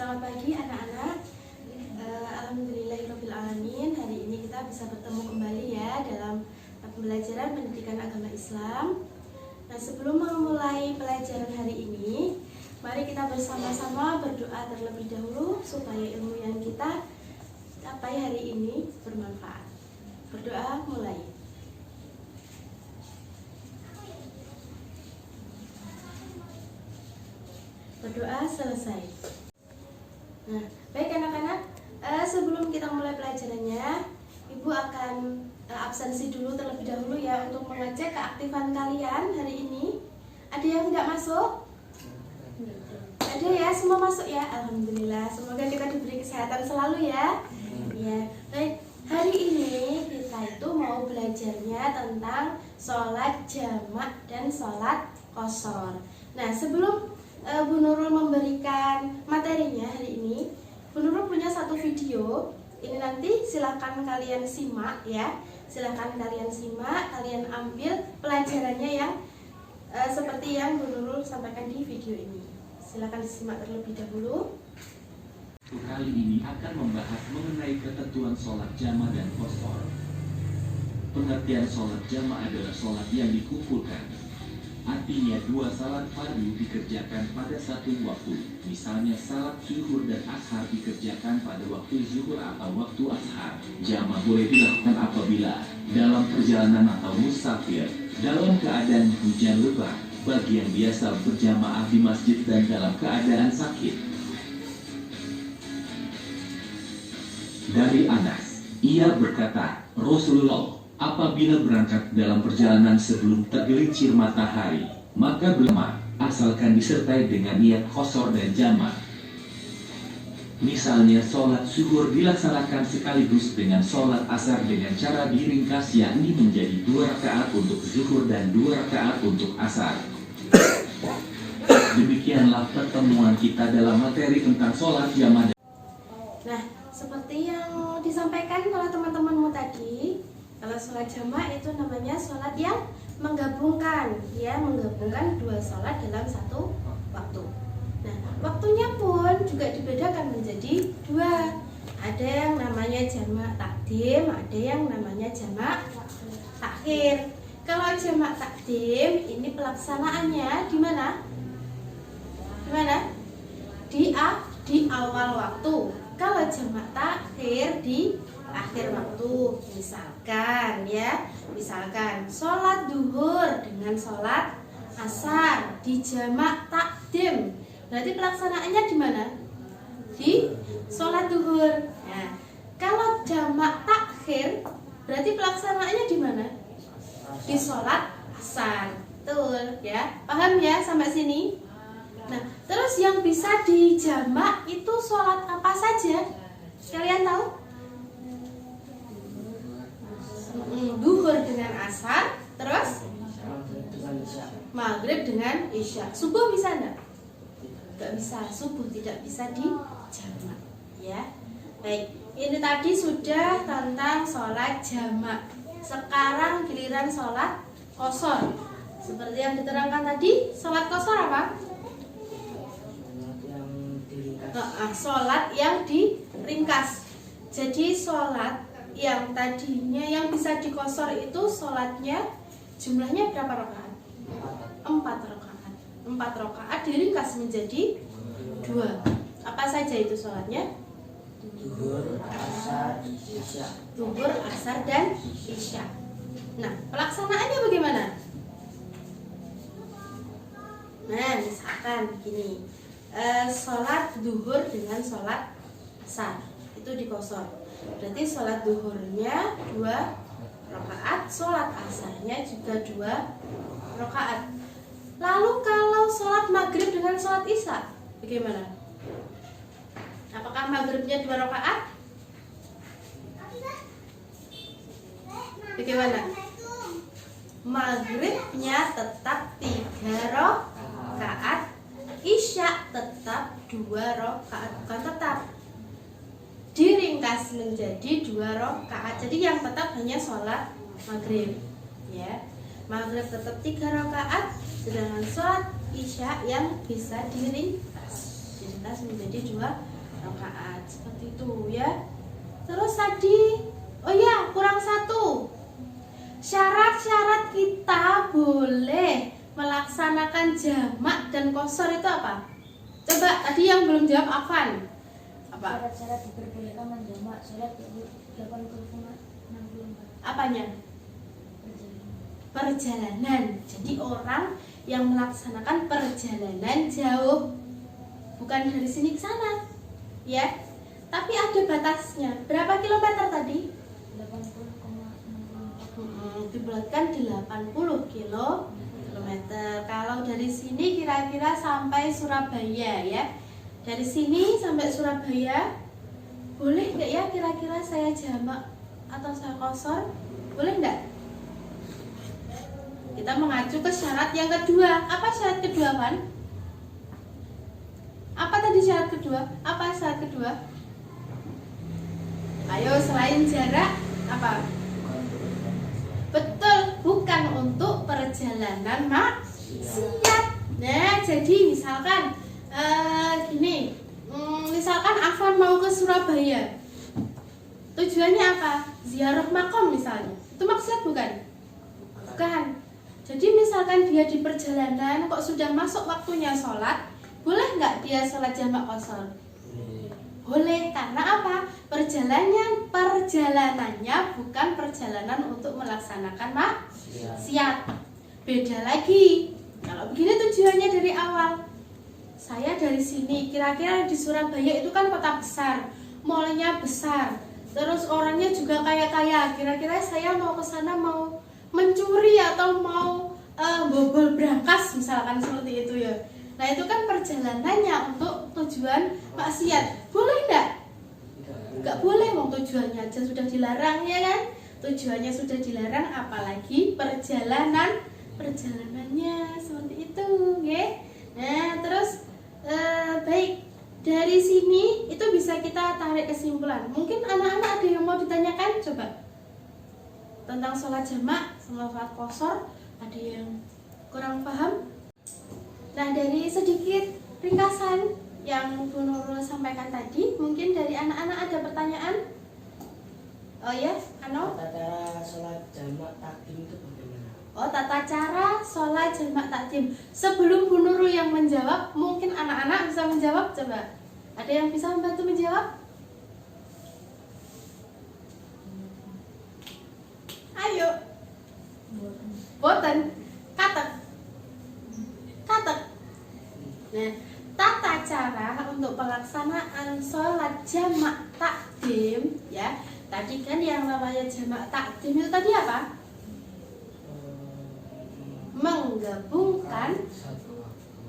Selamat pagi anak-anak. Alhamdulillahirabbil alamin. Hari ini kita bisa bertemu kembali ya dalam pembelajaran pendidikan agama Islam. Nah, sebelum memulai pelajaran hari ini, mari kita bersama-sama berdoa terlebih dahulu supaya ilmu yang kita capai hari ini bermanfaat. Berdoa mulai. Berdoa selesai. Nah, baik anak-anak, sebelum kita mulai pelajarannya, Ibu akan absensi dulu terlebih dahulu ya untuk mengecek keaktifan kalian hari ini. Ada yang tidak masuk? Ada ya, semua masuk ya. Alhamdulillah. Semoga kita diberi kesehatan selalu ya. Ya, baik. Hari ini kita itu mau belajarnya tentang sholat jamak dan sholat qashar. Nah, sebelum Bu Nurul memberikan materinya hari ini, Bu Nurul punya satu video. Ini nanti silakan kalian simak ya. Silakan kalian simak, kalian ambil pelajarannya yang seperti yang Bu Nurul sampaikan di video ini. Silakan disimak terlebih dahulu. Kali ini akan membahas mengenai ketentuan sholat jamak dan qashar. Pengertian sholat jamak adalah sholat yang dikumpulkan. Artinya dua salat fardu dikerjakan pada satu waktu. Misalnya salat zuhur dan ashar dikerjakan pada waktu zuhur atau waktu ashar. Jamak boleh dilakukan apabila dalam perjalanan atau musafir, dalam keadaan hujan lebat, bagi yang biasa berjamaah di masjid dan dalam keadaan sakit. Dari Anas, ia berkata, Rasulullah apabila berangkat dalam perjalanan sebelum tergelincir matahari, maka berjamaah asalkan disertai dengan niat qashar dan jamak. Misalnya sholat zuhur dilaksanakan sekaligus dengan sholat asar dengan cara diringkas, yakni menjadi 2 rakaat untuk zuhur dan 2 rakaat untuk asar. Demikianlah pertemuan kita dalam materi tentang sholat jamak. Nah, seperti yang disampaikan oleh teman-temanmu tadi, kalau sholat jamak itu namanya sholat yang menggabungkan, ya, menggabungkan dua sholat dalam satu waktu. Nah, waktunya pun juga dibedakan menjadi dua. Ada yang namanya jamak takdim, ada yang namanya jamak takhir. Kalau jamak takdim ini pelaksanaannya di mana? Di mana? Di awal waktu. Kalau jamak takhir di akhir waktu. Misalkan sholat duhur dengan sholat asar di jamak takdim, berarti pelaksanaannya di mana? Di sholat duhur. Nah, kalau jamak takhir berarti pelaksanaannya di mana? Di sholat asar. Betul ya, paham ya sampai sini? Nah, terus yang bisa dijamak itu sholat apa saja? Kalian tahu? Duhur dengan asar, terus maghrib dengan isya. Subuh bisa enggak? Enggak bisa, subuh tidak bisa dijamak ya. Baik, ini tadi sudah tentang sholat jamak. Sekarang giliran sholat qashar. Seperti yang diterangkan tadi, sholat qashar apa? Sholat yang diringkas. Jadi sholat yang tadinya yang bisa diqashar itu sholatnya jumlahnya berapa rakaat? 4 rakaat. 4 rakaat diringkas menjadi 2. Apa saja itu sholatnya? Duhur, asar, isya. Duhur, asar, dan isya. Nah, pelaksanaannya bagaimana? Nah, misalkan begini, sholat duhur dengan sholat asar itu diqashar. Berarti sholat duhurnya 2 rakaat, sholat asarnya juga 2 rakaat. Lalu kalau sholat maghrib dengan sholat isya, bagaimana? Apakah maghribnya 2 rakaat? Bagaimana? Maghribnya tetap 3 rakaat, isya tetap 2 rakaat, bukan tetap, diringkas menjadi 2 rakaat. Jadi yang tetap hanya sholat maghrib ya. Maghrib tetap 3 rakaat, sedangkan sholat isya yang bisa diringkas menjadi 2 rakaat. Seperti itu ya. Terus tadi, oh ya, kurang satu. Syarat-syarat kita boleh melaksanakan jamak dan qashar itu apa? Coba tadi yang belum jawab Afan. Apa? Syarat-syarat diperbolehkan menjamak sholat 80,64. Apanya? Perjalanan. Jadi orang yang melaksanakan perjalanan jauh, bukan dari sini ke sana, ya. Tapi ada batasnya. Berapa kilometer tadi? 80,64. Dibulatkan 80 kilometer. Kalau dari sini kira-kira sampai Surabaya ya. Dari sini sampai Surabaya, boleh nggak ya kira-kira saya jamak atau saya qashar? Boleh nggak? Kita mengacu ke syarat yang kedua. Apa syarat kedua, Pan? Apa tadi syarat kedua? Apa syarat kedua? Ayo, selain jarak, apa? Betul, bukan untuk perjalanan maksiat. Nah, jadi misalkan gini, misalkan Afan mau ke Surabaya, tujuannya apa? Ziarah makam misalnya. Itu maksiat bukan? Bukan. Jadi misalkan dia di perjalanan kok sudah masuk waktunya sholat, boleh nggak dia sholat jamak qashar? Boleh, karena apa? Perjalanannya bukan perjalanan untuk melaksanakan maksiat. Beda lagi. Kalau begini tujuannya dari awal. Saya dari sini, kira-kira di Surabaya itu kan kota besar, mallnya besar, terus orangnya juga kaya-kaya. Kira-kira saya mau ke sana mau mencuri atau mau bobol brankas misalkan seperti itu ya. Nah itu kan perjalanannya untuk tujuan maksiat. Boleh enggak? Enggak boleh, wong tujuannya aja sudah dilarang ya kan? Tujuannya sudah dilarang, apalagi perjalanannya seperti itu, ya. Nah terus baik, dari sini itu bisa kita tarik kesimpulan. Mungkin anak-anak ada yang mau ditanyakan, coba tentang sholat jamak sama sholat qashar, ada yang kurang paham? Nah, dari sedikit ringkasan yang Bu Nurul sampaikan tadi, mungkin dari anak-anak ada pertanyaan? Oh ya, Ano? Tata cara sholat jamak takdim itu bagaimana? Oh, tata cara sholat jamak takdim. Sebelum Bu Nurul yang menjawab, mungkin anak-anak bisa menjawab, coba. Ada yang bisa membantu menjawab? Ayo. Boten. Katek. Nah, tata cara untuk pelaksanaan sholat jamak takdim, ya. Tadi kan yang namanya jamak takdim itu tadi apa? Menggabungkan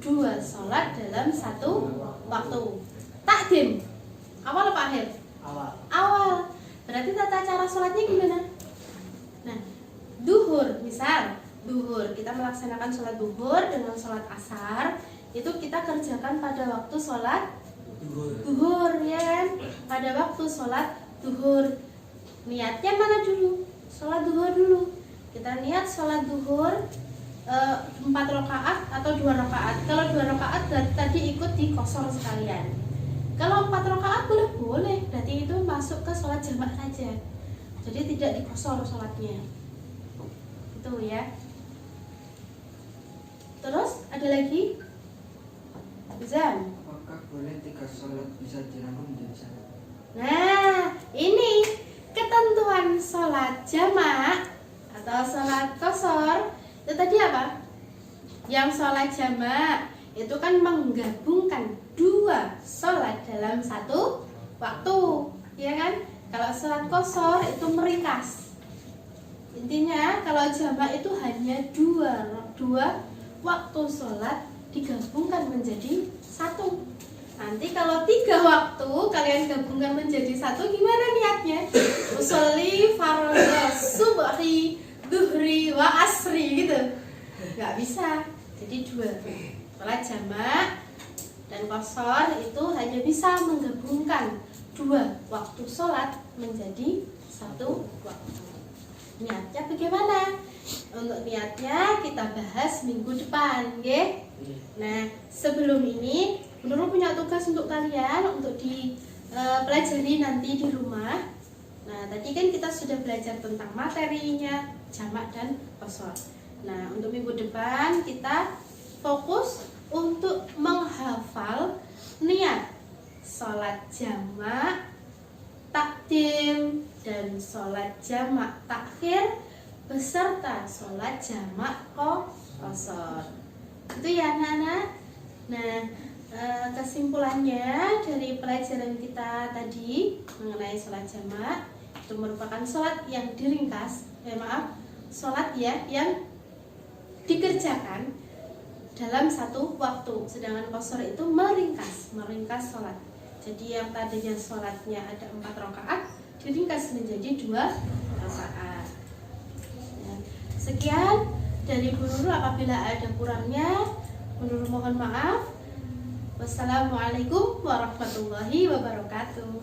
dua sholat dalam satu waktu. Takdim. Awal apa akhir? Awal. Berarti tata cara sholatnya gimana? Nah, duhur, misal duhur, kita melaksanakan sholat duhur dengan sholat asar, itu kita kerjakan pada waktu sholat duhur, ya kan? Pada waktu sholat duhur, niatnya mana dulu? Sholat duhur dulu. Kita niat sholat duhur 4 rakaat atau 2 rakaat. Kalau 2 rakaat tadi ikut di qashar sekalian. Kalau 4 rakaat boleh, berarti itu masuk ke sholat jamak saja. Jadi tidak di qashar sholatnya. Itu ya. Terus ada lagi? Zam. Apakah boleh 3 sholat bisa dirangkum menjadi satu? Nah, ini ketentuan sholat jamak atau sholat qashar. Itu tadi apa? Yang sholat jamak itu kan menggabungkan 2 sholat dalam satu waktu, ya kan? Kalau sholat qashar itu meringkas. Intinya kalau jamak itu hanya dua waktu sholat digabungkan menjadi satu. Nanti kalau 3 waktu kalian gabungkan menjadi satu, gimana niatnya? Usolli fardhu subhi, duhri, wa asri gitu. Nggak bisa. Jadi 2. Sholat jamak dan qashar itu hanya bisa menggabungkan 2 waktu sholat menjadi 1 waktu. Niatnya bagaimana? Untuk niatnya kita bahas minggu depan, ya. Nah, sebelum ini Nurul punya tugas untuk kalian untuk di pelajari nanti di rumah. Nah, tadi kan kita sudah belajar tentang materinya, jamak dan qashar. Nah, untuk minggu depan kita fokus untuk menghafal niat sholat jamak takdim dan sholat jamak takhir beserta sholat jamak qashar. Itu ya anak-anak. Nah, kesimpulannya dari pelajaran kita tadi mengenai sholat jamak, itu merupakan sholat yang diringkas, sholat ya yang dikerjakan dalam satu waktu, sedangkan qashar itu meringkas sholat. Jadi yang tadinya sholatnya ada 4 rakaat diringkas menjadi 2 rakaat. Ya. Sekian dari Bu Nurul, apabila ada kurangnya Bu Nurul mohon maaf. Wassalamualaikum warahmatullahi wabarakatuh.